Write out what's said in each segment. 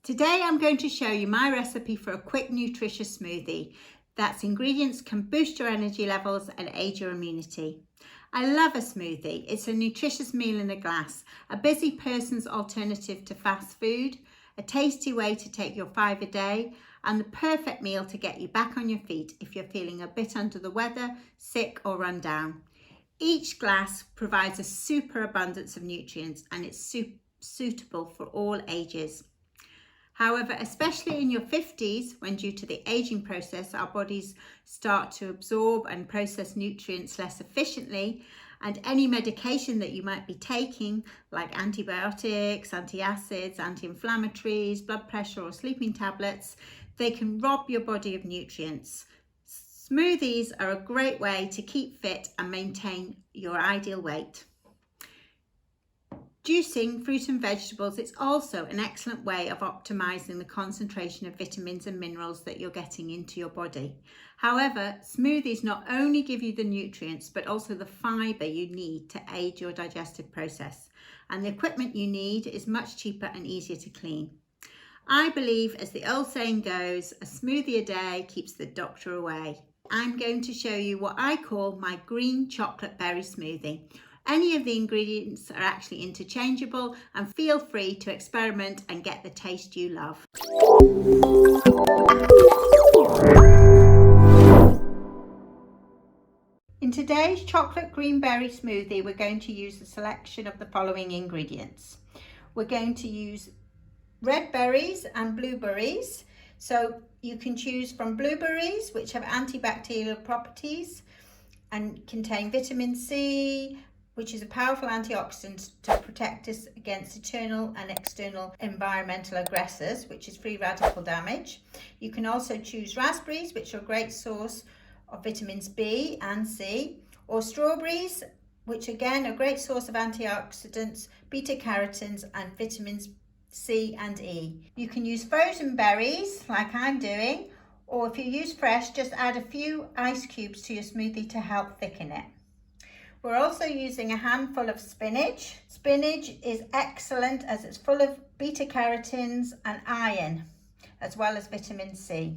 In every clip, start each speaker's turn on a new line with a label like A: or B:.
A: Today I'm going to show you my recipe for a quick nutritious smoothie that's ingredients can boost your energy levels and aid your immunity. I love a smoothie. It's a nutritious meal in a glass, a busy person's alternative to fast food, a tasty way to take your fibre day, and the perfect meal to get you back on your feet if you're feeling a bit under the weather, sick or run down. Each glass provides a super abundance of nutrients and it's suitable for all ages. However, especially in your 50s, when due to the aging process, our bodies start to absorb and process nutrients less efficiently, and any medication that you might be taking, like antibiotics, antacids, anti-inflammatories, blood pressure or sleeping tablets, they can rob your body of nutrients. Smoothies are a great way to keep fit and maintain your ideal weight. Juicing fruit and vegetables is also an excellent way of optimizing the concentration of vitamins and minerals that you're getting into your body. However, smoothies not only give you the nutrients, but also the fibre you need to aid your digestive process. And the equipment you need is much cheaper and easier to clean. I believe, as the old saying goes, a smoothie a day keeps the doctor away. I'm going to show you what I call my green chocolate berry smoothie. Any of the ingredients are actually interchangeable, and feel free to experiment and get the taste you love. In today's chocolate green berry smoothie, we're going to use a selection of the following ingredients. We're going to use red berries and blueberries. So you can choose from blueberries, which have antibacterial properties and contain vitamin C, which is a powerful antioxidant to protect us against internal and external environmental aggressors, which is free radical damage. You can also choose raspberries, which are a great source of vitamins B and C, or strawberries, which again are a great source of antioxidants, beta carotenes, and vitamins C and E. You can use frozen berries, like I'm doing, or if you use fresh, just add a few ice cubes to your smoothie to help thicken it. We're also using a handful of spinach. Spinach is excellent as it's full of beta carotenes and iron, as well as vitamin C.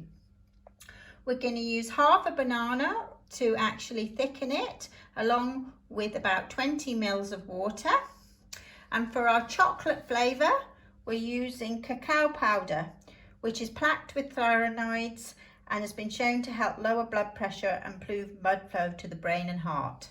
A: We're going to use half a banana to actually thicken it, along with about 20 ml of water. And for our chocolate flavour, we're using cacao powder, which is packed with flavonoids and has been shown to help lower blood pressure and improve blood flow to the brain and heart.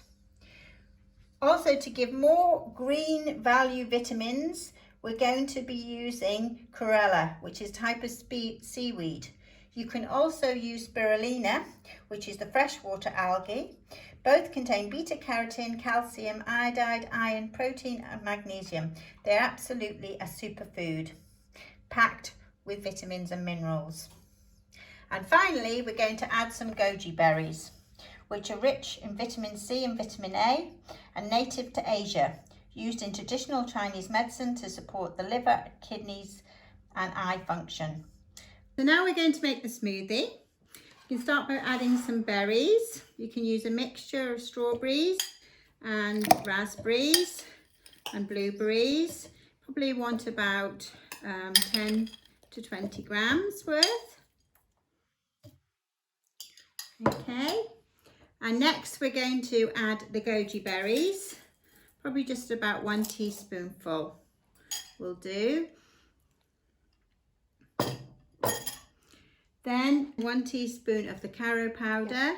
A: Also, to give more green value vitamins, we're going to be using Chlorella, which is a type of seaweed. You can also use Spirulina, which is the freshwater algae. Both contain beta carotene, calcium, iodide, iron, protein and magnesium. They're absolutely a superfood, packed with vitamins and minerals. And finally, we're going to add some goji berries, which are rich in vitamin C and vitamin A and native to Asia, used in traditional Chinese medicine to support the liver, kidneys and eye function. So now we're going to make the smoothie. You can start by adding some berries. You can use a mixture of strawberries and raspberries and blueberries. Probably want about 10 to 20 grams worth. Okay. And next we're going to add the goji berries, probably just about 1 teaspoonful will do. Then 1 teaspoon of the cacao powder.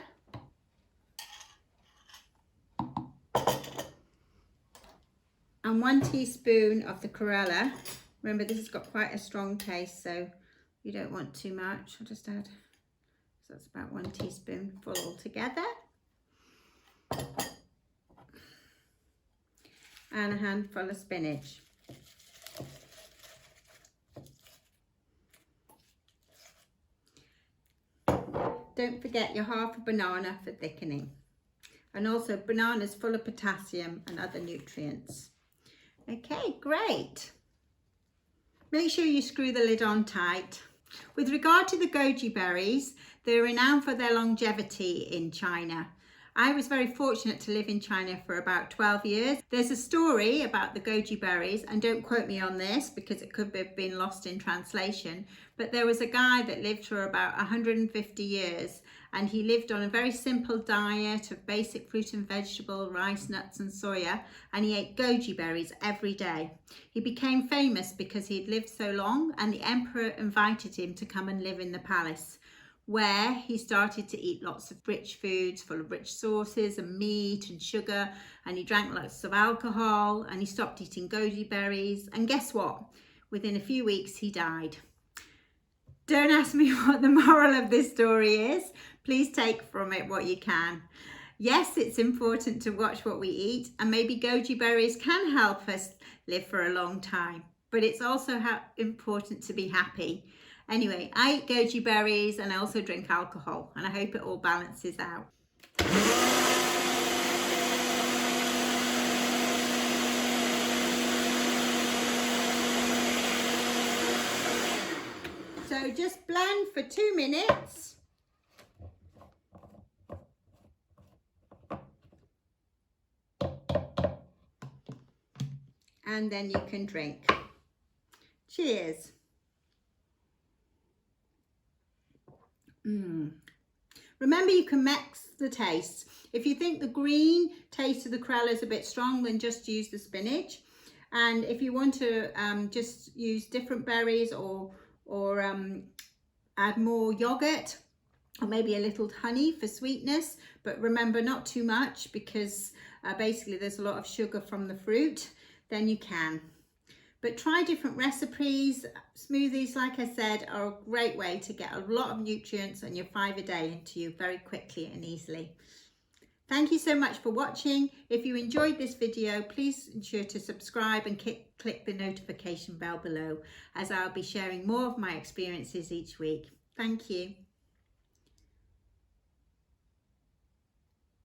A: And 1 teaspoon of the Chlorella. Remember, this has got quite a strong taste, so you don't want too much. I'll just add, so that's about 1 teaspoonful altogether. And a handful of spinach. Don't forget your half a banana for thickening. And also, bananas full of potassium and other nutrients. Okay, great. Make sure you screw the lid on tight. With regard to the goji berries, they're renowned for their longevity in China. I was very fortunate to live in China for about 12 years. There's a story about the goji berries, and don't quote me on this because it could have been lost in translation, but there was a guy that lived for about 150 years, and he lived on a very simple diet of basic fruit and vegetable, rice, nuts and soya, and he ate goji berries every day. He became famous because he'd lived so long, and the emperor invited him to come and live in the palace, where he started to eat lots of rich foods full of rich sauces and meat and sugar, and he drank lots of alcohol, and he stopped eating goji berries, and guess what? Within a few weeks he died. Don't ask me what the moral of this story is. Please take from it what you can. Yes, it's important to watch what we eat, and maybe goji berries can help us live for a long time, but it's also important to be happy. Anyway, I eat goji berries and I also drink alcohol, and I hope it all balances out. So just blend for 2 minutes. And then you can drink. Cheers. Remember, you can mix the tastes. If you think the green taste of the chlorella is a bit strong, then just use the spinach. And if you want to just use different berries or add more yogurt or maybe a little honey for sweetness, but remember, not too much, because basically there's a lot of sugar from the fruit, then you can. But try different recipes. Smoothies, like I said, are a great way to get a lot of nutrients and your fibre a day into you very quickly and easily. Thank you so much for watching. If you enjoyed this video, please ensure to subscribe and click the notification bell below, as I'll be sharing more of my experiences each week. Thank you.